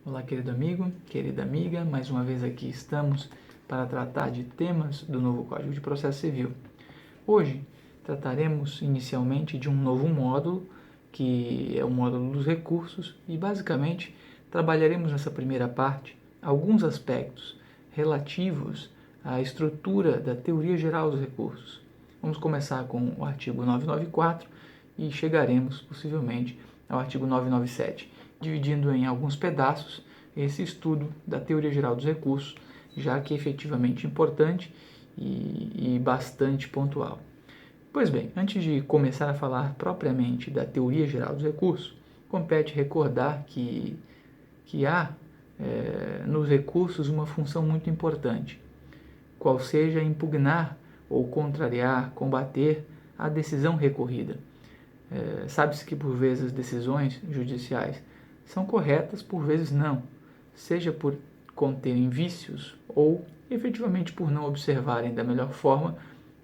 Olá, querido amigo, querida amiga, mais uma vez aqui estamos para tratar de temas do novo Código de Processo Civil. Hoje trataremos inicialmente de um novo módulo, que é o módulo dos recursos, e basicamente trabalharemos nessa primeira parte alguns aspectos relativos à estrutura da teoria geral dos recursos. Vamos começar com o artigo 994 e chegaremos possivelmente ao artigo 997, dividindo em alguns pedaços esse estudo da teoria geral dos recursos, já que é efetivamente importante e bastante pontual. Pois bem, antes de começar a falar propriamente da teoria geral dos recursos, compete recordar que há nos recursos uma função muito importante, qual seja impugnar ou contrariar, combater a decisão recorrida. Sabe-se que por vezes decisões judiciais são corretas, por vezes não, seja por conterem vícios ou efetivamente por não observarem da melhor forma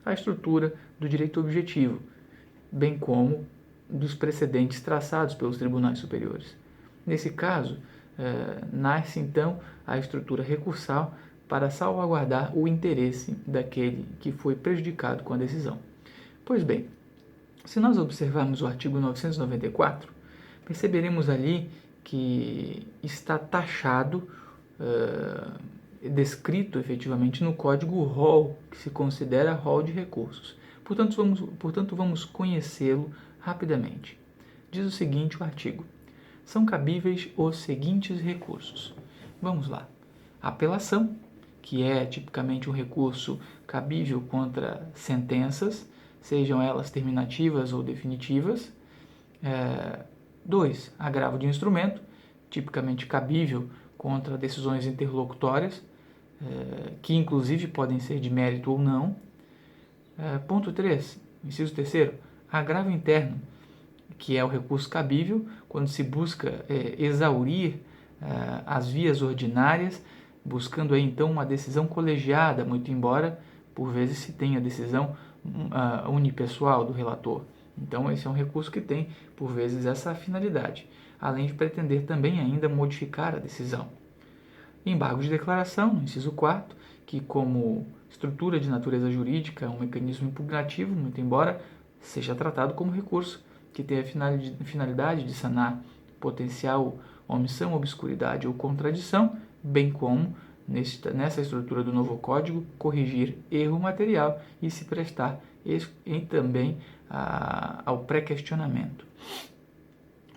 a estrutura do direito objetivo, bem como dos precedentes traçados pelos tribunais superiores. Nesse caso, nasce então a estrutura recursal para salvaguardar o interesse daquele que foi prejudicado com a decisão. Pois bem, se nós observarmos o artigo 994, perceberemos ali que está taxado, descrito efetivamente no código o rol, que se considera rol de recursos. Portanto, vamos conhecê-lo rapidamente. Diz o seguinte o artigo: são cabíveis os seguintes recursos. Vamos lá. Apelação, que é tipicamente um recurso cabível contra sentenças, sejam elas terminativas ou definitivas. 2. Agravo de instrumento, tipicamente cabível contra decisões interlocutórias, que inclusive podem ser de mérito ou não. Ponto 3, inciso 3º, agravo interno, que é o recurso cabível quando se busca exaurir as vias ordinárias, buscando aí então uma decisão colegiada, muito embora por vezes se tenha decisão unipessoal do relator. Então esse é um recurso que tem por vezes essa finalidade, além de pretender também ainda modificar a decisão. Embargo de declaração, no inciso 4º, que como estrutura de natureza jurídica é um mecanismo impugnativo, muito embora seja tratado como recurso, que tem a finalidade de sanar potencial omissão, obscuridade ou contradição, bem como, nessa estrutura do novo código, corrigir erro material e se prestar também ao pré-questionamento.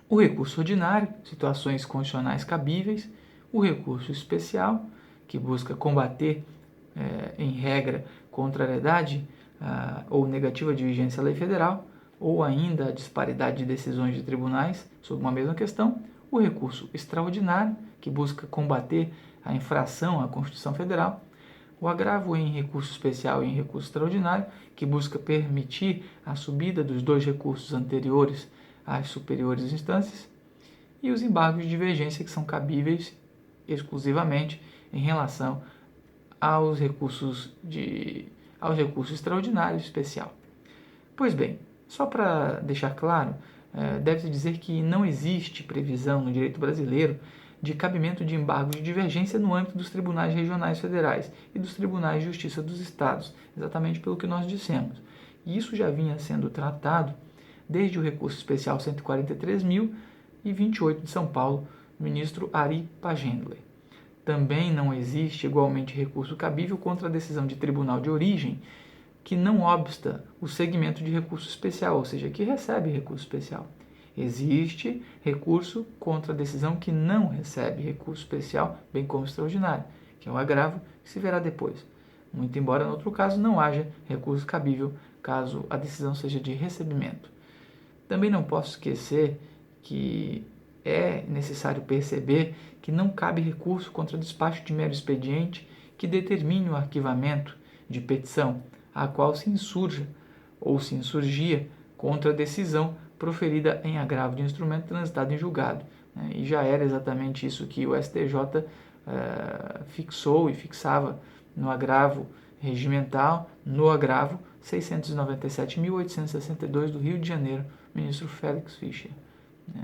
O recurso ordinário, situações constitucionais cabíveis. O recurso especial, que busca combater, em regra, contrariedade ou negativa de vigência à lei federal, ou ainda a disparidade de decisões de tribunais sobre uma mesma questão. O recurso extraordinário, que busca combater a infração à Constituição Federal. O agravo em recurso especial e em recurso extraordinário, que busca permitir a subida dos dois recursos anteriores às superiores instâncias. E os embargos de divergência, que são cabíveis exclusivamente em relação aos recursos extraordinários e especial. Pois bem, só para deixar claro, deve-se dizer que não existe previsão no direito brasileiro de cabimento de embargos de divergência no âmbito dos tribunais regionais federais e dos tribunais de justiça dos estados, exatamente pelo que nós dissemos. E isso já vinha sendo tratado desde o recurso especial 143.028 de São Paulo, ministro Ari Pagendler. Também não existe igualmente recurso cabível contra a decisão de tribunal de origem que não obsta o segmento de recurso especial, ou seja, que recebe recurso especial. Existe recurso contra a decisão que não recebe recurso especial, bem como extraordinário, que é o agravo que se verá depois. Muito embora, no outro caso, não haja recurso cabível caso a decisão seja de recebimento. Também não posso esquecer que é necessário perceber que não cabe recurso contra despacho de mero expediente que determine o arquivamento de petição a qual se insurja ou se insurgia contra a decisão proferida em agravo de instrumento transitado em julgado. E já era exatamente isso que o STJ fixou e fixava no agravo regimental, no agravo 697.862 do Rio de Janeiro, ministro Félix Fischer.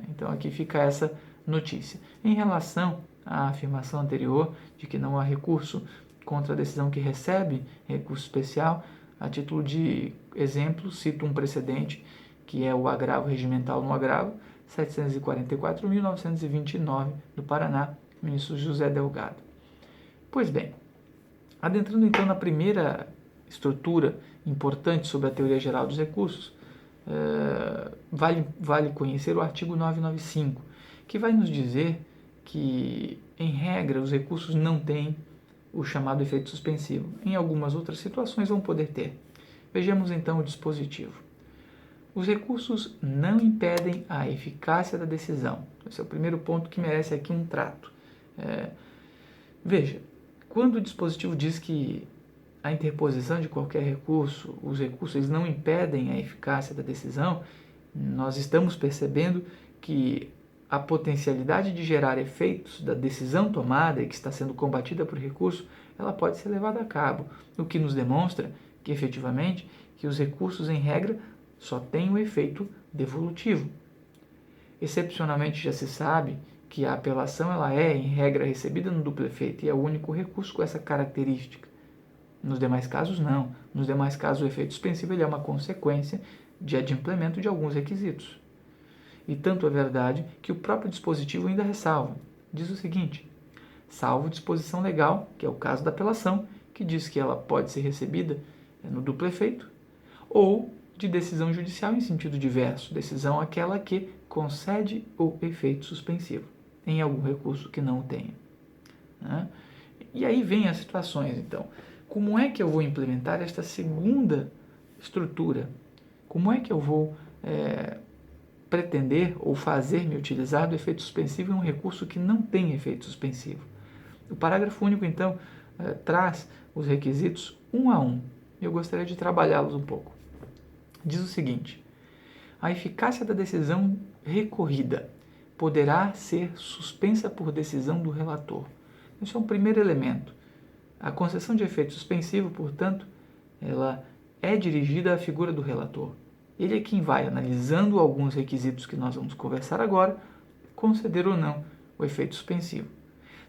Então aqui fica essa notícia. Em relação a afirmação anterior de que não há recurso contra a decisão que recebe recurso especial. A título de exemplo, cito um precedente, que é o agravo regimental no agravo 744.929 do Paraná, ministro José Delgado. Pois bem, adentrando então na primeira estrutura importante sobre a teoria geral dos recursos, vale conhecer o artigo 995, que vai nos dizer que, em regra, os recursos não têm o chamado efeito suspensivo. Em algumas outras situações vão poder ter. Vejamos então o dispositivo. Os recursos não impedem a eficácia da decisão. Esse é o primeiro ponto que merece aqui um trato. Veja, quando o dispositivo diz que a interposição de qualquer recurso, os recursos eles não impedem a eficácia da decisão, nós estamos percebendo que a potencialidade de gerar efeitos da decisão tomada e que está sendo combatida por recurso, ela pode ser levada a cabo, o que nos demonstra que, efetivamente, que os recursos, em regra, só têm o efeito devolutivo. Excepcionalmente, já se sabe que a apelação ela é, em regra, recebida no duplo efeito e é o único recurso com essa característica. Nos demais casos, não. Nos demais casos, o efeito suspensivo ele é uma consequência de adimplemento de alguns requisitos. E tanto é verdade que o próprio dispositivo ainda ressalva. Diz o seguinte: salvo disposição legal, que é o caso da apelação, que diz que ela pode ser recebida no duplo efeito, ou de decisão judicial em sentido diverso, decisão aquela que concede o efeito suspensivo em algum recurso que não o tenha. E aí vem as situações, então. Como é que eu vou implementar esta segunda estrutura? Como é que eu vou pretender ou fazer-me utilizar do efeito suspensivo em um recurso que não tem efeito suspensivo? O parágrafo único, então, traz os requisitos um a um. Eu gostaria de trabalhá-los um pouco. Diz o seguinte: a eficácia da decisão recorrida poderá ser suspensa por decisão do relator. Esse é um primeiro elemento. A concessão de efeito suspensivo, portanto, ela é dirigida à figura do relator. Ele é quem vai, analisando alguns requisitos que nós vamos conversar agora, conceder ou não o efeito suspensivo.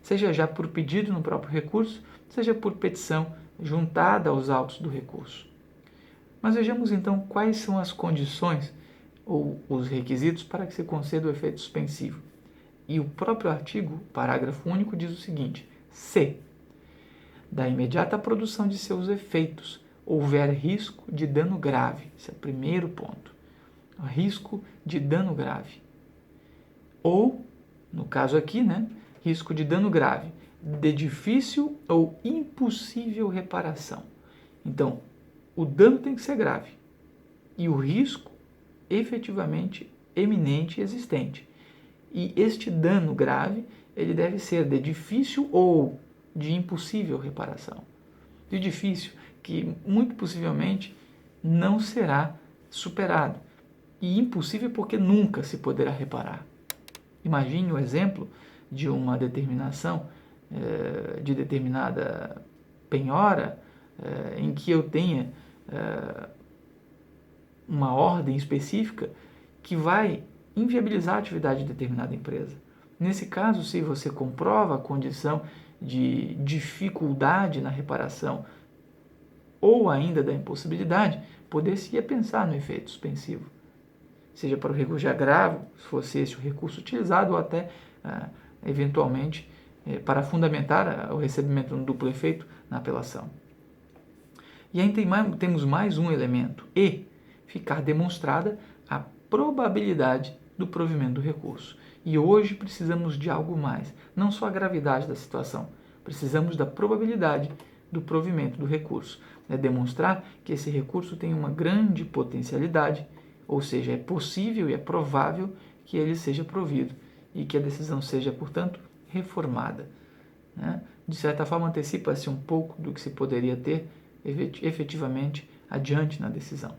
Seja já por pedido no próprio recurso, seja por petição juntada aos autos do recurso. Mas vejamos então quais são as condições ou os requisitos para que se conceda o efeito suspensivo. E o próprio artigo, parágrafo único, diz o seguinte: se da imediata produção de seus efeitos houver risco de dano grave. Esse é o primeiro ponto. O risco de dano grave. Ou, no caso aqui, risco de dano grave, de difícil ou impossível reparação. Então, o dano tem que ser grave e o risco efetivamente eminente e existente. E este dano grave, ele deve ser de difícil ou de impossível reparação. De difícil, que muito possivelmente não será superado. E impossível porque nunca se poderá reparar. Imagine o exemplo de uma determinação de determinada penhora em que eu tenha uma ordem específica que vai inviabilizar a atividade de determinada empresa. Nesse caso, se você comprova a condição de dificuldade na reparação ou ainda da impossibilidade, poder-se-ia pensar no efeito suspensivo. Seja para o recurso de agravo, se fosse esse o recurso utilizado, ou até, eventualmente, para fundamentar o recebimento no duplo efeito na apelação. E aí temos mais um elemento, e ficar demonstrada a probabilidade do provimento do recurso. E hoje precisamos de algo mais, não só a gravidade da situação, precisamos da probabilidade do provimento do recurso. É demonstrar que esse recurso tem uma grande potencialidade, ou seja, é possível e é provável que ele seja provido e que a decisão seja, portanto, reformada. De certa forma, antecipa-se um pouco do que se poderia ter efetivamente adiante na decisão.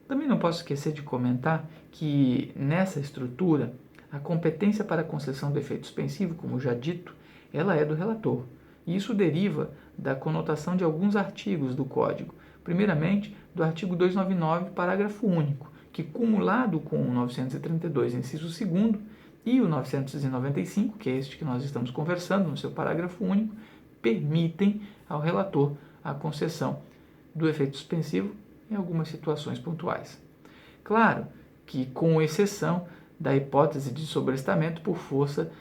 Também não posso esquecer de comentar que nessa estrutura, a competência para a concessão do efeito suspensivo, como já dito, ela é do relator. E isso deriva da conotação de alguns artigos do Código. Primeiramente, do artigo 299, parágrafo único, que, cumulado com o 932, inciso 2º, e o 995, que é este que nós estamos conversando no seu parágrafo único, permitem ao relator a concessão do efeito suspensivo em algumas situações pontuais. Claro que com exceção da hipótese de sobrestamento por força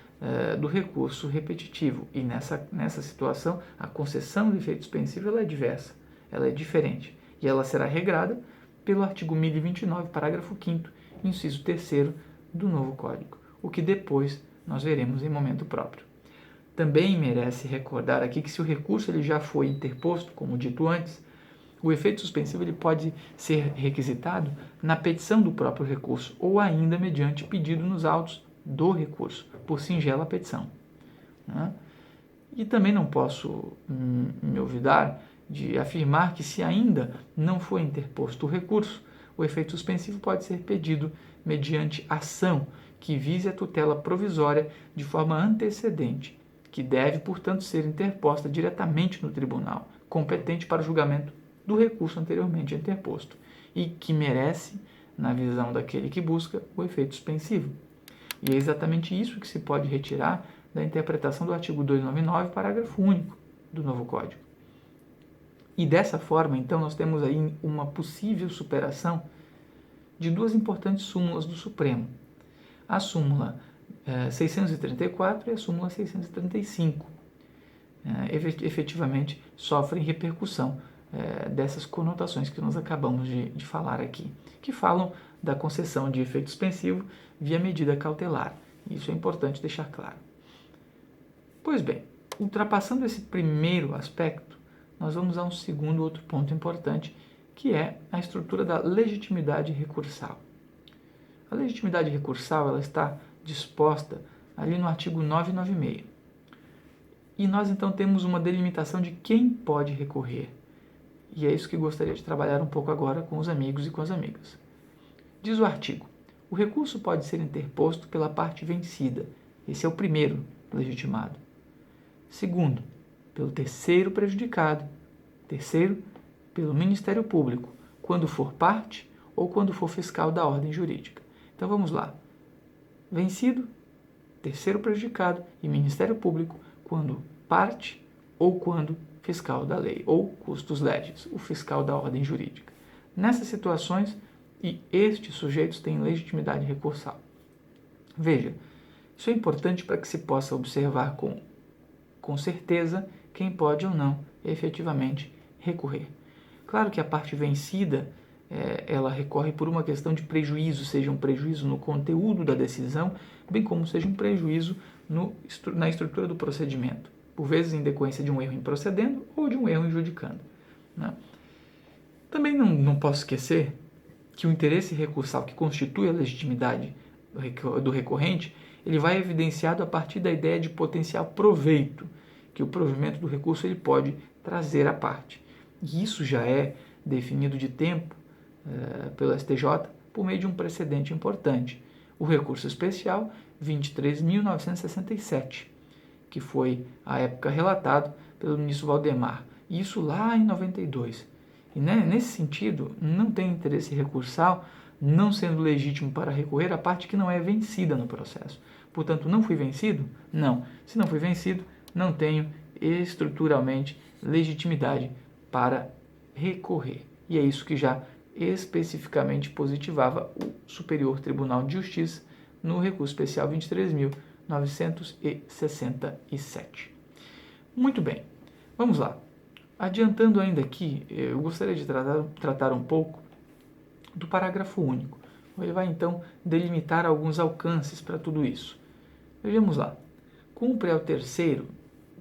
do recurso repetitivo. E nessa situação, a concessão do efeito suspensivo ela é diversa, ela é diferente. E ela será regrada pelo artigo 1029, parágrafo 5º, inciso 3º do novo Código, o que depois nós veremos em momento próprio. Também merece recordar aqui que se o recurso ele já foi interposto, como dito antes, o efeito suspensivo ele pode ser requisitado na petição do próprio recurso ou ainda mediante pedido nos autos do recurso, por singela petição. Né? E também não posso me olvidar de afirmar que se ainda não foi interposto o recurso, o efeito suspensivo pode ser pedido mediante ação que vise a tutela provisória de forma antecedente, que deve, portanto, ser interposta diretamente no tribunal, competente para o julgamento do recurso anteriormente interposto, e que merece, na visão daquele que busca, o efeito suspensivo. E é exatamente isso que se pode retirar da interpretação do artigo 299, parágrafo único do novo Código. E dessa forma, então, nós temos aí uma possível superação de duas importantes súmulas do Supremo. A súmula 634 e a súmula 635. Efetivamente sofrem repercussão dessas conotações que nós acabamos de falar aqui, que falam da concessão de efeito suspensivo via medida cautelar. Isso é importante deixar claro. Pois bem, ultrapassando esse primeiro aspecto, nós vamos a um segundo outro ponto importante, que é a estrutura da legitimidade recursal. A legitimidade recursal ela está disposta ali no artigo 996. E nós então temos uma delimitação de quem pode recorrer. E é isso que gostaria de trabalhar um pouco agora com os amigos e com as amigas. Diz o artigo: o recurso pode ser interposto pela parte vencida. Esse é o primeiro legitimado. Segundo, pelo terceiro prejudicado. Terceiro, pelo Ministério Público, quando for parte ou quando for fiscal da ordem jurídica. Então vamos lá. Vencido, terceiro prejudicado e Ministério Público, quando parte ou quando fiscal da lei, ou custos legis, o fiscal da ordem jurídica. Nessas situações, e estes sujeitos têm legitimidade recursal. Veja, isso é importante para que se possa observar com certeza quem pode ou não efetivamente recorrer. Claro que a parte vencida, ela recorre por uma questão de prejuízo, seja um prejuízo no conteúdo da decisão, bem como seja um prejuízo na estrutura do procedimento, por vezes em decorrência de um erro em procedendo ou de um erro em judicando. Né? Também não posso esquecer que o interesse recursal que constitui a legitimidade do recorrente, ele vai evidenciado a partir da ideia de potencial proveito que o provimento do recurso ele pode trazer à parte. E isso já é definido de tempo pelo STJ por meio de um precedente importante, o recurso especial 23.967, que foi, à época, relatado pelo ministro Valdemar, isso lá em 92. E nesse sentido, não tem interesse recursal, não sendo legítimo para recorrer a parte que não é vencida no processo. Portanto, não fui vencido? Não. Se não fui vencido, não tenho estruturalmente legitimidade para recorrer. E é isso que já especificamente positivava o Superior Tribunal de Justiça no recurso especial 23.967. Muito bem, vamos lá. Adiantando ainda aqui, eu gostaria de tratar um pouco do parágrafo único. Ele vai então delimitar alguns alcances para tudo isso. Vejamos lá. Cumpre ao terceiro,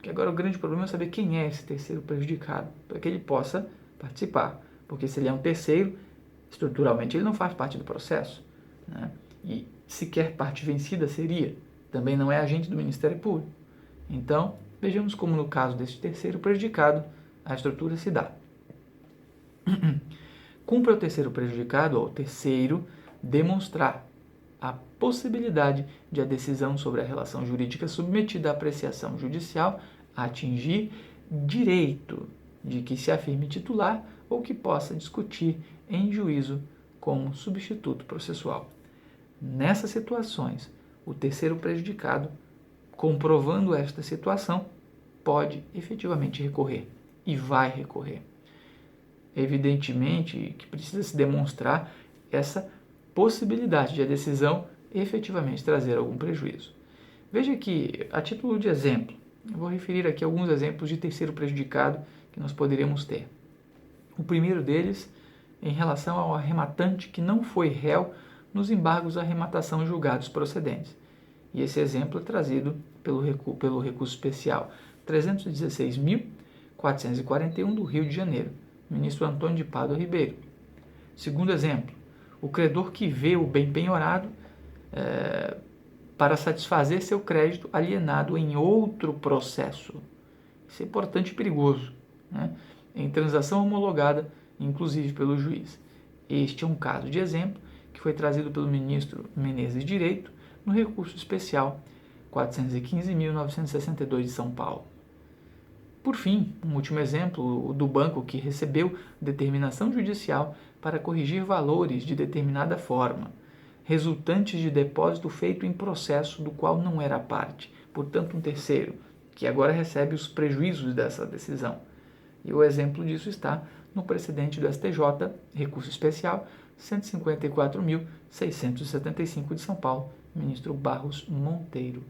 que agora o grande problema é saber quem é esse terceiro prejudicado, para que ele possa participar. Porque se ele é um terceiro, estruturalmente ele não faz parte do processo, né? E sequer parte vencida seria, também não é agente do Ministério Público. Então, vejamos como no caso desse terceiro prejudicado, a estrutura se dá. Cumpre ao terceiro prejudicado, ao terceiro, demonstrar a possibilidade de a decisão sobre a relação jurídica submetida à apreciação judicial atingir direito de que se afirme titular ou que possa discutir em juízo como substituto processual. Nessas situações, o terceiro prejudicado, comprovando esta situação, pode efetivamente recorrer e vai recorrer. Evidentemente que precisa se demonstrar essa possibilidade de a decisão efetivamente trazer algum prejuízo. Veja que, a título de exemplo, eu vou referir aqui alguns exemplos de terceiro prejudicado que nós poderíamos ter. O primeiro deles, em relação ao arrematante que não foi réu nos embargos à arrematação julgados procedentes. E esse exemplo é trazido pelo recurso especial 316.441 do Rio de Janeiro, ministro Antônio de Pádua Ribeiro. Segundo exemplo, o credor que vê o bem penhorado para satisfazer seu crédito alienado em outro processo. Isso é importante e perigoso, né? Em transação homologada, inclusive pelo juiz. Este é um caso de exemplo que foi trazido pelo ministro Menezes Direito no recurso especial 415.962 de São Paulo. Por fim, um último exemplo, o do banco que recebeu determinação judicial para corrigir valores de determinada forma, resultantes de depósito feito em processo do qual não era parte, portanto um terceiro, que agora recebe os prejuízos dessa decisão. E o exemplo disso está no precedente do STJ, recurso especial 154.675 de São Paulo, ministro Barros Monteiro.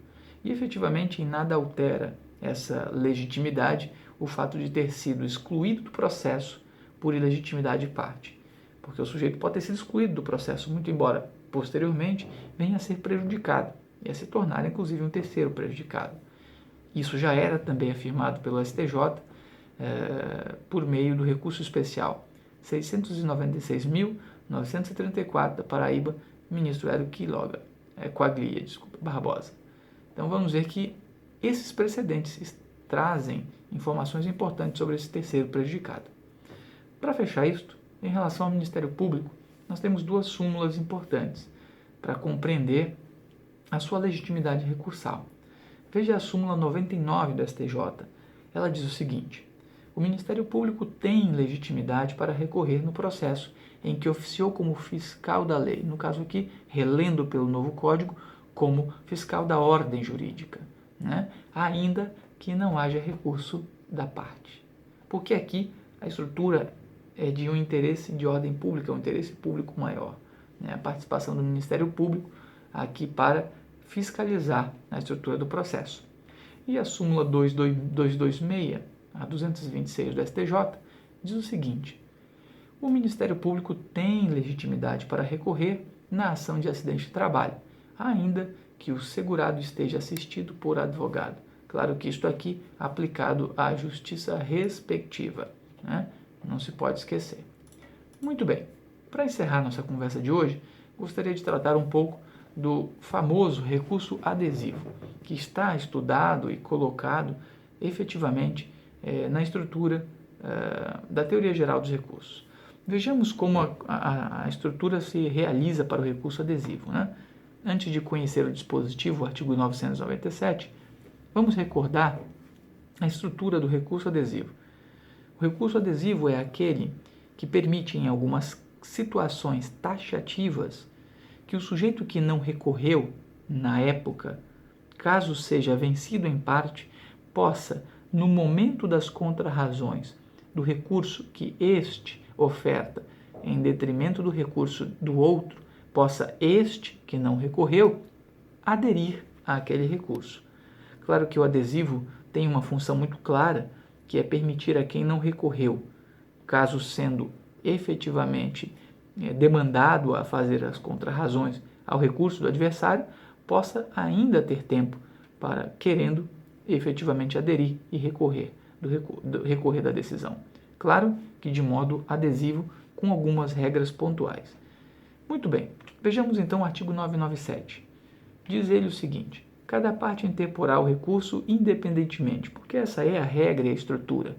E efetivamente em nada altera essa legitimidade o fato de ter sido excluído do processo por ilegitimidade de parte, porque o sujeito pode ter sido excluído do processo, muito embora posteriormente venha a ser prejudicado e a se tornar inclusive um terceiro prejudicado. Isso já era também afirmado pelo STJ por meio do recurso especial 696.934 da Paraíba, ministro Hélio Barbosa. Então vamos ver que esses precedentes trazem informações importantes sobre esse terceiro prejudicado. Para fechar isto, em relação ao Ministério Público, nós temos duas súmulas importantes para compreender a sua legitimidade recursal. Veja a súmula 99 do STJ. Ela diz o seguinte: o Ministério Público tem legitimidade para recorrer no processo em que oficiou como fiscal da lei, no caso aqui, relendo pelo novo Código, como fiscal da ordem jurídica, né? Ainda que não haja recurso da parte. Porque aqui a estrutura é de um interesse de ordem pública, um interesse público maior, né? A participação do Ministério Público aqui para fiscalizar a estrutura do processo. E a súmula 226, a 226 do STJ, diz o seguinte: o Ministério Público tem legitimidade para recorrer na ação de acidente de trabalho, ainda que o segurado esteja assistido por advogado. Claro que isto aqui aplicado à justiça respectiva, né? Não se pode esquecer. Muito bem, para encerrar nossa conversa de hoje, gostaria de tratar um pouco do famoso recurso adesivo, que está estudado e colocado efetivamente na estrutura da teoria geral dos recursos. Vejamos como a estrutura se realiza para o recurso adesivo, né? Antes de conhecer o dispositivo, o artigo 997, vamos recordar a estrutura do recurso adesivo. O recurso adesivo é aquele que permite, em algumas situações taxativas, que o sujeito que não recorreu na época, caso seja vencido em parte, possa, no momento das contrarrazões do recurso que este oferta em detrimento do recurso do outro, possa este, que não recorreu, aderir àquele recurso. Claro que o adesivo tem uma função muito clara, que é permitir a quem não recorreu, caso sendo efetivamente demandado a fazer as contrarrazões ao recurso do adversário, possa ainda ter tempo para, querendo, efetivamente aderir e recorrer da decisão. Claro que de modo adesivo, com algumas regras pontuais. Muito bem, vejamos então o artigo 997. Diz ele o seguinte: cada parte interporá o recurso independentemente, porque essa é a regra e a estrutura,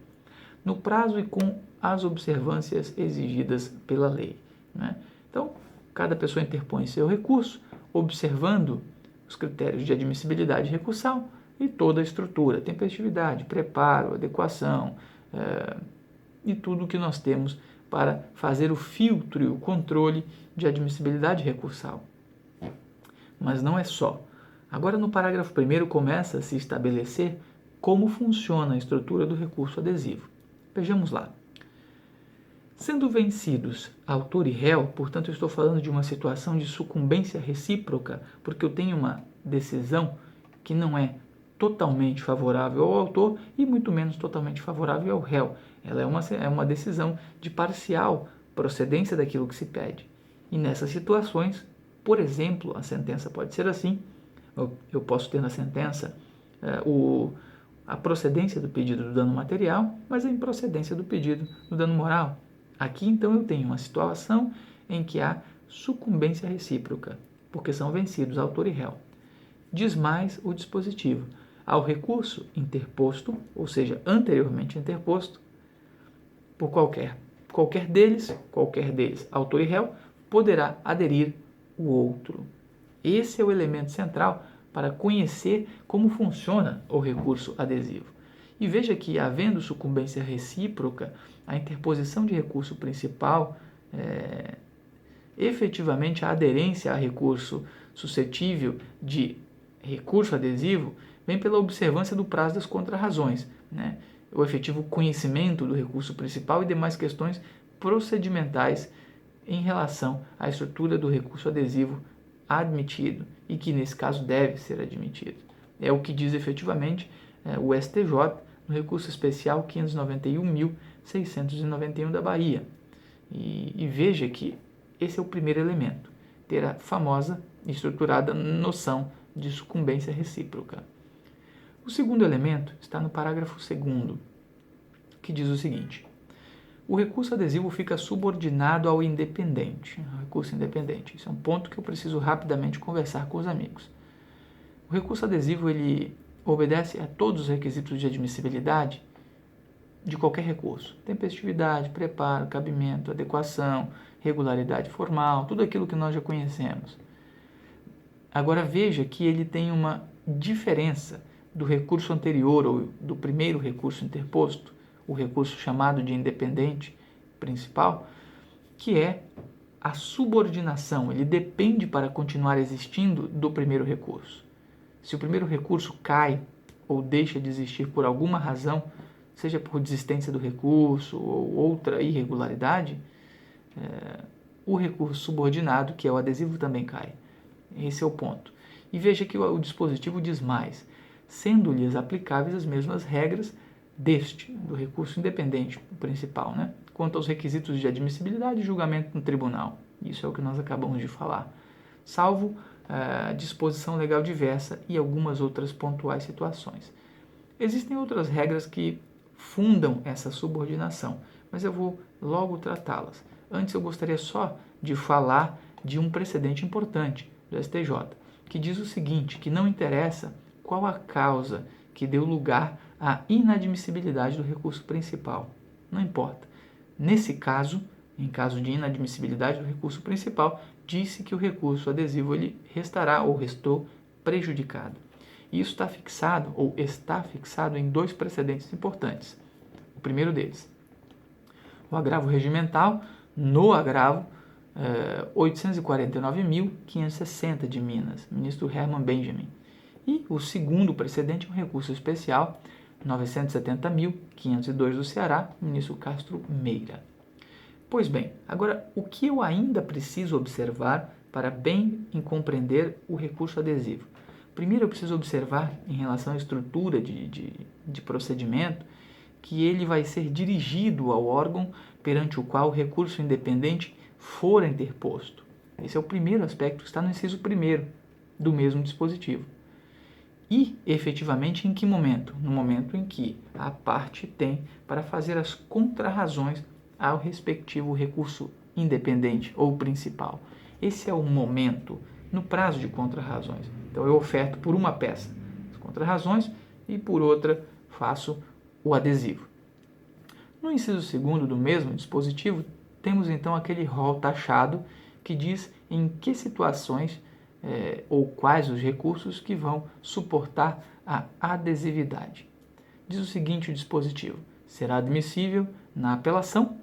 no prazo e com as observâncias exigidas pela lei, né? Então, cada pessoa interpõe seu recurso, observando os critérios de admissibilidade recursal e toda a estrutura, tempestividade, preparo, adequação e tudo o que nós temos para fazer o filtro e o controle de admissibilidade recursal. Mas não é só. Agora, no parágrafo 1º, começa a se estabelecer como funciona a estrutura do recurso adesivo. Vejamos lá. Sendo vencidos autor e réu, portanto, eu estou falando de uma situação de sucumbência recíproca, porque eu tenho uma decisão que não é totalmente favorável ao autor e muito menos totalmente favorável ao réu. Ela é uma decisão de parcial procedência daquilo que se pede. E nessas situações, por exemplo, a sentença pode ser assim: eu posso ter na sentença a procedência do pedido do dano material, mas a improcedência do pedido do dano moral. Aqui, então, eu tenho uma situação em que há sucumbência recíproca, porque são vencidos autor e réu. Diz mais o dispositivo: ao recurso interposto, ou seja, anteriormente interposto, por qualquer deles, autor e réu, poderá aderir o outro. Esse é o elemento central para conhecer como funciona o recurso adesivo. E veja que, havendo sucumbência recíproca, a interposição de recurso principal, efetivamente a aderência a recurso suscetível de recurso adesivo, vem pela observância do prazo das contrarrazões, né? O efetivo conhecimento do recurso principal e demais questões procedimentais em relação à estrutura do recurso adesivo admitido e que, nesse caso, deve ser admitido. É o que diz efetivamente o STJ no recurso especial 591.691 da Bahia. E veja que esse é o primeiro elemento, ter a famosa e estruturada noção de sucumbência recíproca. O segundo elemento está no parágrafo 2º, que diz o seguinte: o recurso adesivo fica subordinado ao independente, ao recurso independente. Isso é um ponto que eu preciso rapidamente conversar com os amigos. O recurso adesivo ele obedece a todos os requisitos de admissibilidade de qualquer recurso: tempestividade, preparo, cabimento, adequação, regularidade formal, tudo aquilo que nós já conhecemos. Agora veja que ele tem uma diferença do recurso anterior ou do primeiro recurso interposto, o recurso chamado de independente principal, que é a subordinação. Ele depende, para continuar existindo, do primeiro recurso. Se o primeiro recurso cai ou deixa de existir por alguma razão, seja por desistência do recurso ou outra irregularidade, o recurso subordinado, que é o adesivo, também cai. Esse é o ponto. E veja que o dispositivo diz mais: sendo-lhes aplicáveis as mesmas regras do recurso independente principal, né? Quanto aos requisitos de admissibilidade e julgamento no tribunal. Isso é o que nós acabamos de falar. Salvo disposição legal diversa e algumas outras pontuais situações. Existem outras regras que fundam essa subordinação, mas eu vou logo tratá-las. Antes, eu gostaria só de falar de um precedente importante do STJ, que diz o seguinte, que não interessa qual a causa que deu lugar à inadmissibilidade do recurso principal. Não importa. Nesse caso, em caso de inadmissibilidade do recurso principal, disse que o recurso adesivo ele restará ou restou prejudicado. E isso está fixado em dois precedentes importantes. O primeiro deles, o agravo regimental no agravo 849.560 de Minas, ministro Herman Benjamin. E o segundo precedente é um recurso especial 970.502 do Ceará, ministro Castro Meira. Pois bem, agora o que eu ainda preciso observar para bem compreender o recurso adesivo? Primeiro eu preciso observar, em relação à estrutura de procedimento, que ele vai ser dirigido ao órgão perante o qual o recurso independente for interposto. Esse é o primeiro aspecto que está no inciso 1º do mesmo dispositivo. E, efetivamente, em que momento? No momento em que a parte tem para fazer as contrarrazões ao respectivo recurso independente ou principal. Esse é o momento, no prazo de contrarrazões. Então, eu oferto por uma peça as contrarrazões e por outra faço o adesivo. No inciso 2º do mesmo dispositivo, temos então aquele rol taxado que diz em que situações ou quais os recursos que vão suportar a adesividade. Diz o seguinte o dispositivo: será admissível na apelação,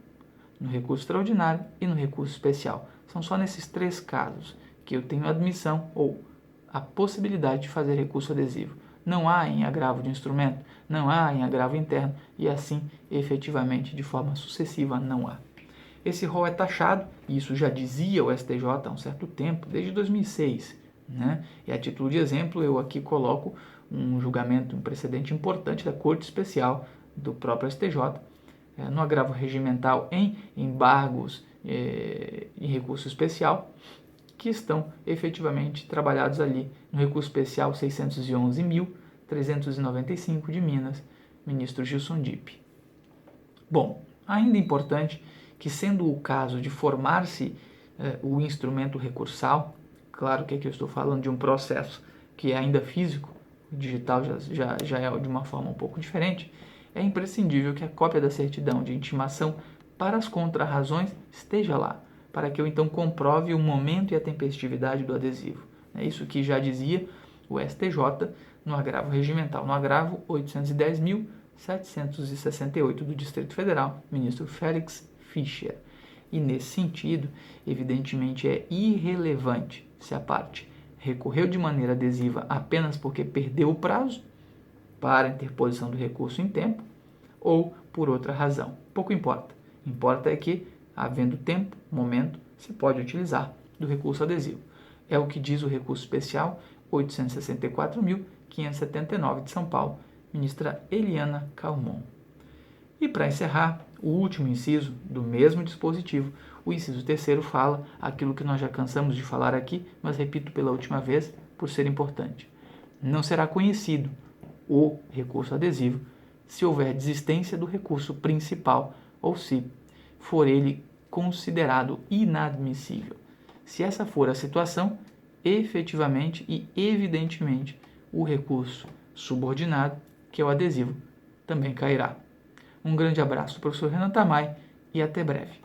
no recurso extraordinário e no recurso especial. São só nesses 3 casos que eu tenho admissão ou a possibilidade de fazer recurso adesivo. Não há em agravo de instrumento, não há em agravo interno e assim, efetivamente, de forma sucessiva, não há. Esse rol é taxado, e isso já dizia o STJ há um certo tempo, desde 2006. Né? E a título de exemplo, eu aqui coloco um julgamento, um precedente importante da Corte Especial do próprio STJ, no agravo regimental em embargos em recurso especial, que estão efetivamente trabalhados ali no recurso especial 611.395 de Minas, ministro Gilson Dipp. Bom, ainda importante que, sendo o caso de formar-se o instrumento recursal, claro que aqui eu estou falando de um processo que é ainda físico, o digital já é de uma forma um pouco diferente, é imprescindível que a cópia da certidão de intimação para as contrarrazões esteja lá, para que eu então comprove o momento e a tempestividade do adesivo. É isso que já dizia o STJ no agravo regimental, no agravo 810.768 do Distrito Federal, ministro Félix Fischer. E nesse sentido, evidentemente é irrelevante se a parte recorreu de maneira adesiva apenas porque perdeu o prazo para a interposição do recurso em tempo ou por outra razão. Pouco importa. Importa é que, havendo tempo, momento, se pode utilizar do recurso adesivo. É o que diz o recurso especial 864.579 de São Paulo, ministra Eliana Calmon. E para encerrar, o último inciso do mesmo dispositivo, o inciso 3º, fala aquilo que nós já cansamos de falar aqui, mas repito pela última vez por ser importante. Não será conhecido o recurso adesivo se houver desistência do recurso principal ou se for ele considerado inadmissível. Se essa for a situação, efetivamente e evidentemente o recurso subordinado, que é o adesivo, também cairá. Um grande abraço, professor Renan Tamay, e até breve.